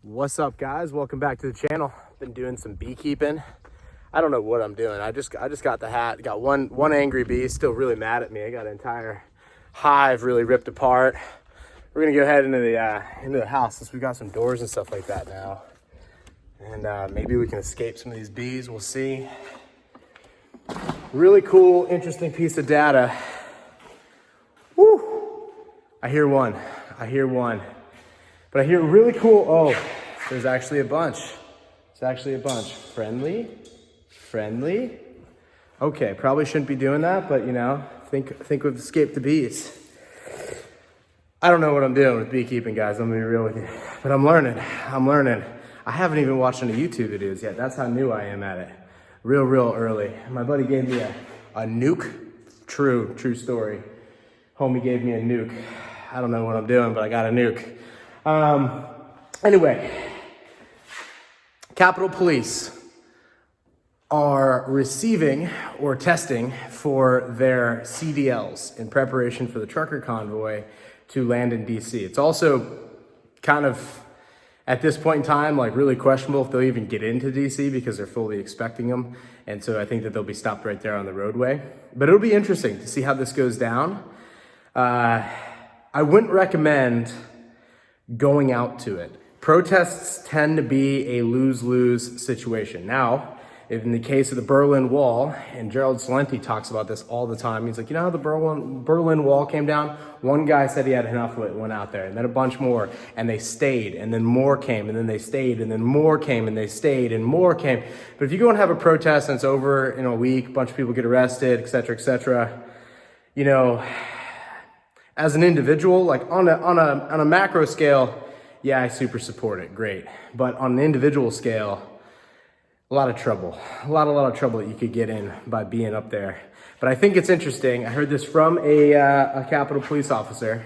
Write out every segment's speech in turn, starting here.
What's up, guys? Welcome back to the channel. Been doing some beekeeping. I don't know what I'm doing. I just got the hat. Got one angry bee still really mad at me. I got an entire hive really ripped apart. We're gonna go ahead into the house since we got some doors and stuff like that now, and maybe we can escape some of these bees. We'll see. Really cool, interesting piece of data. Woo! I hear one. But I hear really cool, oh, there's actually a bunch. Friendly. Okay, probably shouldn't be doing that, but you know, think we've escaped the bees. I don't know what I'm doing with beekeeping, guys, I'm gonna be real with you. But I'm learning. I haven't even watched any YouTube videos yet. That's how new I am at it. Real early. My buddy gave me a nuke. True story. Homie gave me a nuke. I don't know what I'm doing, but I got a nuke. Anyway, Capitol Police are receiving or testing for their CDLs in preparation for the trucker convoy to land in DC. It's also kind of, at this point in time, like really questionable if they'll even get into DC because they're fully expecting them. And so I think that they'll be stopped right there on the roadway. But it'll be interesting to see how this goes down. I wouldn't recommend going out to it. Protests tend to be a lose-lose situation. Now, in the case of the Berlin Wall, and Gerald Celente talks about this all the time, he's like, you know how the Berlin Wall came down? One guy said he had enough of it, went out there, and then a bunch more, and they stayed, and then more came, and then they stayed, and then more came, and they stayed, and more came. But if you go and have a protest and it's over in a week, a bunch of people get arrested, et cetera, you know, as an individual, like on a macro scale, yeah, I super support it, great. But on an individual scale, a lot of trouble, a lot of trouble that you could get in by being up there. But I think it's interesting. I heard this from a Capitol Police officer.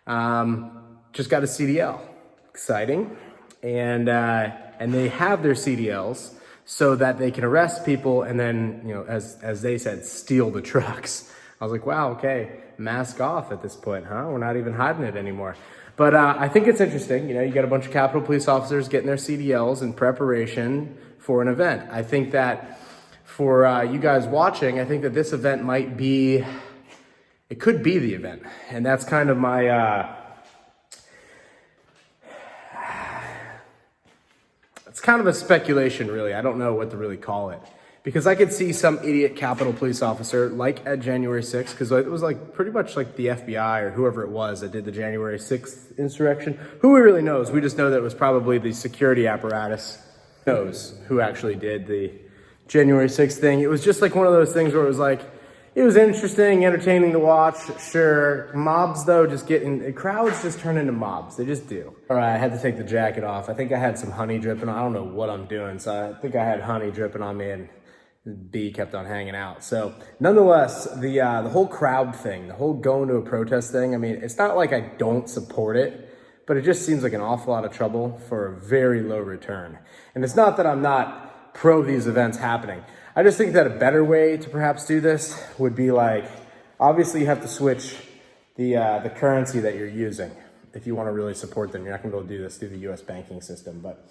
Just got a CDL, exciting, and they have their CDLs so that they can arrest people and then, you know, as they said, steal the trucks. I was like, wow, okay, mask off at this point, huh? We're not even hiding it anymore. But I think it's interesting. You know, you got a bunch of Capitol Police officers getting their CDLs in preparation for an event. I think that for you guys watching, I think that this event might be, it could be the event. And that's kind of my, it's kind of a speculation, really. I don't know what to really call it. Because I could see some idiot Capitol Police officer, like at January 6th, because it was like pretty much like the FBI or whoever it was that did the January 6th insurrection. Who really knows? We just know that it was probably the security apparatus knows who actually did the January 6th thing. It was just like one of those things where it was like, it was interesting, entertaining to watch, sure. Mobs though, crowds just turn into mobs. They just do. All right, I had to take the jacket off. I think I had some honey dripping on. I don't know what I'm doing, so I think I had honey dripping on me and the bee kept on hanging out. So nonetheless, the whole crowd thing, the whole going to a protest thing, I mean, it's not like I don't support it, but it just seems like an awful lot of trouble for a very low return. And it's not that I'm not pro these events happening. I just think that a better way to perhaps do this would be like, obviously you have to switch the currency that you're using if you want to really support them. You're not gonna be able to do this through the US banking system, but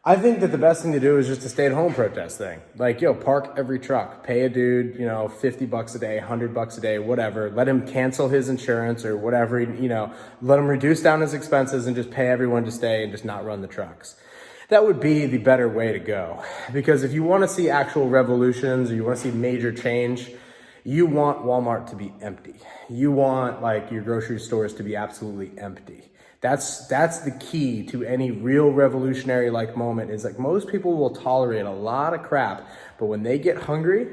I think that the best thing to do is just a stay-at-home protest thing. Like, yo, park every truck, pay a dude, you know, $50 a day, $100 a day, whatever. Let him cancel his insurance or whatever, you know, let him reduce down his expenses and just pay everyone to stay and just not run the trucks. That would be the better way to go. Because if you want to see actual revolutions or you want to see major change, you want Walmart to be empty. You want like your grocery stores to be absolutely empty. That's the key to any real revolutionary like moment, is like most people will tolerate a lot of crap, but when they get hungry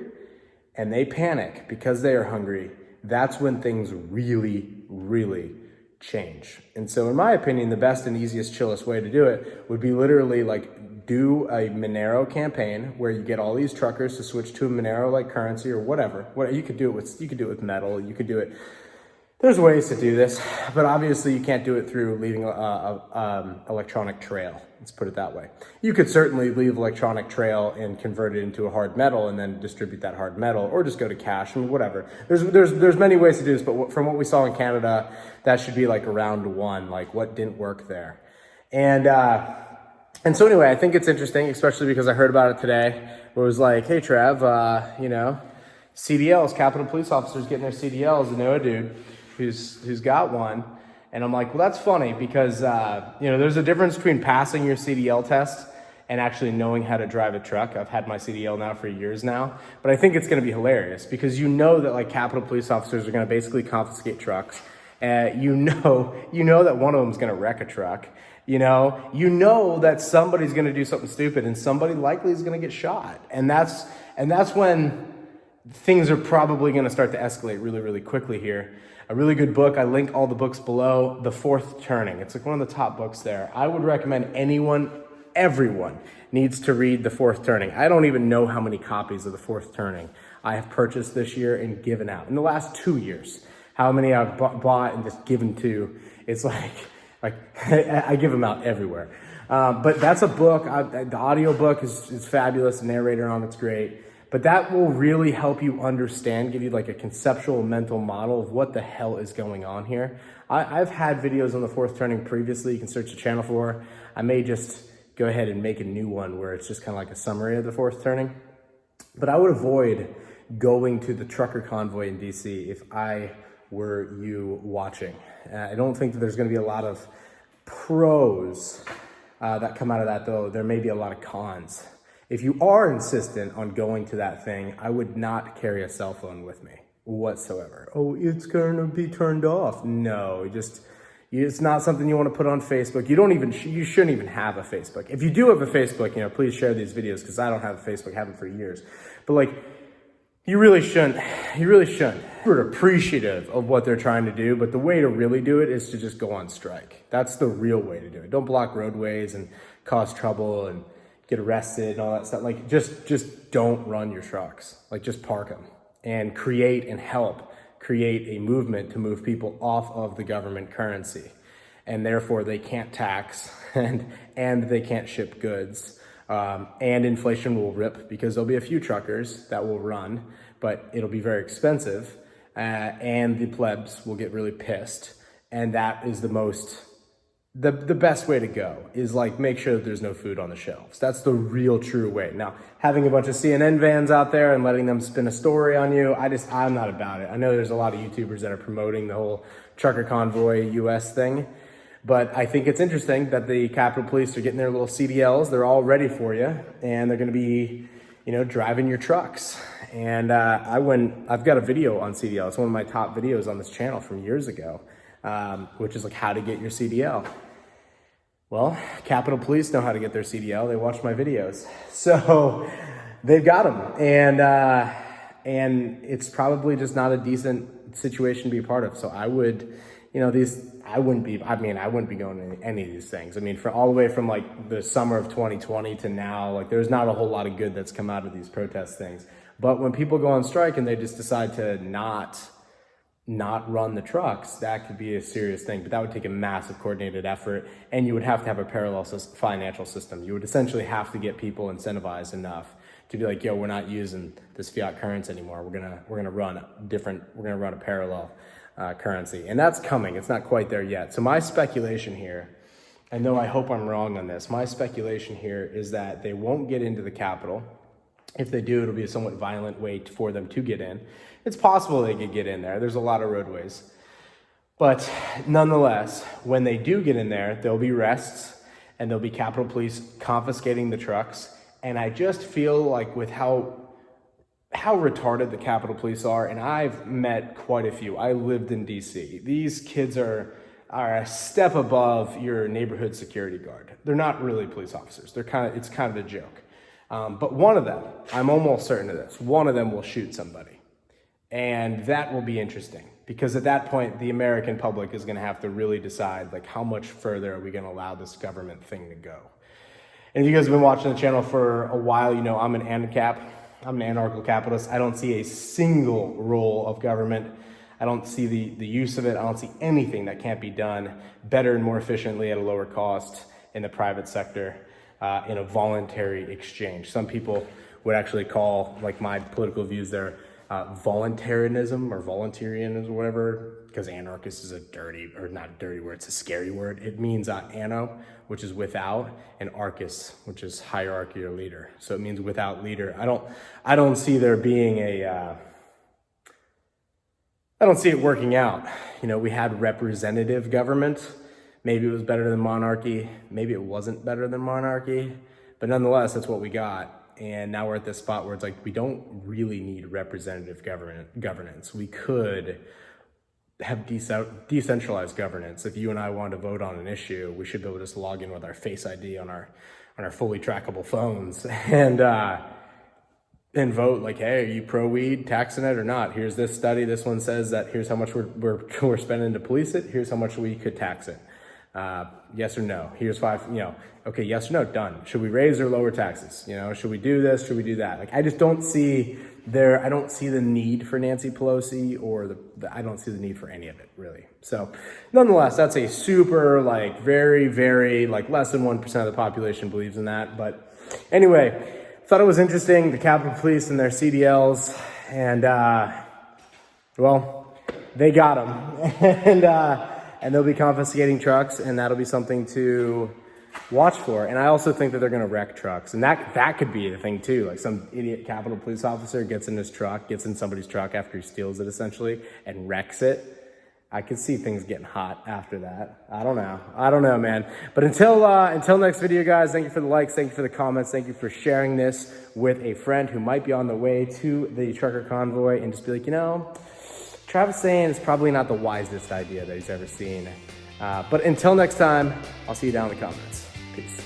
and they panic because they are hungry, that's when things really change. And so in my opinion, the best and easiest, chillest way to do it would be literally like do a Monero campaign where you get all these truckers to switch to a Monero like currency or whatever. You could do it with metal, you could do it. There's ways to do this, but obviously you can't do it through leaving electronic trail. Let's put it that way. You could certainly leave electronic trail and convert it into a hard metal and then distribute that hard metal, or just go to cash, I mean, whatever. There's many ways to do this, but from what we saw in Canada, that should be like round one, like what didn't work there. And so anyway, I think it's interesting, especially because I heard about it today, where it was like, hey, Trav, you know, CDLs, Capitol Police officers getting their CDLs. I know a dude who's got one. And I'm like, well, that's funny because, you know, there's a difference between passing your CDL test and actually knowing how to drive a truck. I've had my CDL now for years now, but I think it's going to be hilarious because you know that like Capitol Police officers are going to basically confiscate trucks. You know that one of them is going to wreck a truck. You know that somebody's going to do something stupid and somebody likely is going to get shot. And that's when things are probably going to start to escalate really, really quickly here. A really good book, I link all the books below, The Fourth Turning. It's like one of the top books there. I would recommend everyone needs to read The Fourth Turning. I don't even know how many copies of The Fourth Turning I have purchased this year and given out. In the last 2 years, how many I've bought and just given to. It's like I give them out everywhere. But that's a book. The audio book is fabulous. The narrator on it's great. But that will really help you understand, give you like a conceptual mental model of what the hell is going on here. I've had videos on The Fourth Turning previously. You can search the channel for. I may just go ahead and make a new one where it's just kind of like a summary of The Fourth Turning. But I would avoid going to the trucker convoy in DC if I were you watching. I don't think that there's going to be a lot of pros that come out of that, though. There may be a lot of cons. If you are insistent on going to that thing, I would not carry a cell phone with me whatsoever. Oh, it's going to be turned off. No, it's not something you want to put on Facebook. You shouldn't even have a Facebook. If you do have a Facebook, you know, please share these videos because I don't have a Facebook, haven't for years. But like, you really shouldn't. We're appreciative of what they're trying to do, but the way to really do it is to just go on strike. That's the real way to do it. Don't block roadways and cause trouble and get arrested and all that stuff. Like just don't run your trucks. Like just park them and help create a movement to move people off of the government currency. And therefore they can't tax and they can't ship goods. And inflation will rip because there'll be a few truckers that will run, but it'll be very expensive. And the plebs will get really pissed. And that is the best way to go is like make sure that there's no food on the shelves. That's the real true way. Now, having a bunch of CNN vans out there and letting them spin a story on you, I'm not about it. I know there's a lot of YouTubers that are promoting the whole trucker convoy US thing, but I think it's interesting that the Capitol Police are getting their little CDLs. They're all ready for you and they're going to be, you know, driving your trucks. And I've got a video on CDL. It's one of my top videos on this channel from years ago. Which is like how to get your CDL. Well, Capitol Police know how to get their CDL. They watch my videos. So they've got them. And it's probably just not a decent situation to be a part of. So I would, you know, I wouldn't be going to any of these things. I mean, for all the way from like the summer of 2020 to now, like there's not a whole lot of good that's come out of these protest things. But when people go on strike and they just decide to not run the trucks, that could be a serious thing. But that would take a massive coordinated effort, and you would have to have a parallel financial system. You would essentially have to get people incentivized enough to be like, yo, we're not using this fiat currency anymore. We're gonna run a parallel currency, and that's coming. It's not quite there yet. So my speculation here, and though I hope I'm wrong on this, my speculation here is that they won't get into the Capitol. If they do, it'll be a somewhat violent way for them to get in. It's possible they could get in there. There's a lot of roadways. But nonetheless, when they do get in there, there'll be arrests and there'll be Capitol Police confiscating the trucks. And I just feel like with how retarded the Capitol Police are, and I've met quite a few. I lived in DC. These kids are a step above your neighborhood security guard. They're not really police officers. It's kind of a joke. But one of them, I'm almost certain of this, one of them will shoot somebody. And that will be interesting because at that point, the American public is going to have to really decide like how much further are we going to allow this government thing to go. And if you guys have been watching the channel for a while, you know I'm an ANCAP. I'm an anarchical capitalist. I don't see a single role of government. I don't see the use of it. I don't see anything that can't be done better and more efficiently at a lower cost in the private sector in a voluntary exchange. Some people would actually call like my political views there voluntarism or voluntarism or whatever, because anarchist is a dirty, or not a dirty word, it's a scary word. It means anno, which is without, and archis, which is hierarchy or leader. So it means without leader. I don't see there being I don't see it working out. You know, we had representative government. Maybe it was better than monarchy. Maybe it wasn't better than monarchy, but nonetheless, that's what we got. And now we're at this spot where it's like, we don't really need representative governance. We could have decentralized governance. If you and I wanted to vote on an issue, we should be able to just log in with our Face ID on our fully trackable phones and vote like, hey, are you pro weed, taxing it or not? Here's this study. This one says that here's how much we're spending to police it. Here's how much we could tax it. Yes or no? Here's 5, you know, okay, yes or no, done. Should we raise or lower taxes? You know, should we do this? Should we do that? Like, I just don't see I don't see the need for Nancy Pelosi, or I don't see the need for any of it, really. So nonetheless, that's a super, like, very, very, like, less than 1% of the population believes in that. But anyway, thought it was interesting, the Capitol Police and their CDLs, and, well, they got them. And they'll be confiscating trucks, and that'll be something to watch for. And I also think that they're gonna wreck trucks, and that could be a thing too. Like, some idiot Capitol Police officer gets in somebody's truck after he steals it, essentially, and wrecks it. I could see things getting hot after that. I don't know, man. But until next video, guys, thank you for the likes, thank you for the comments, thank you for sharing this with a friend who might be on the way to the trucker convoy, and just be like, you know, Travis saying it's probably not the wisest idea that he's ever seen. But until next time, I'll see you down in the comments. Peace.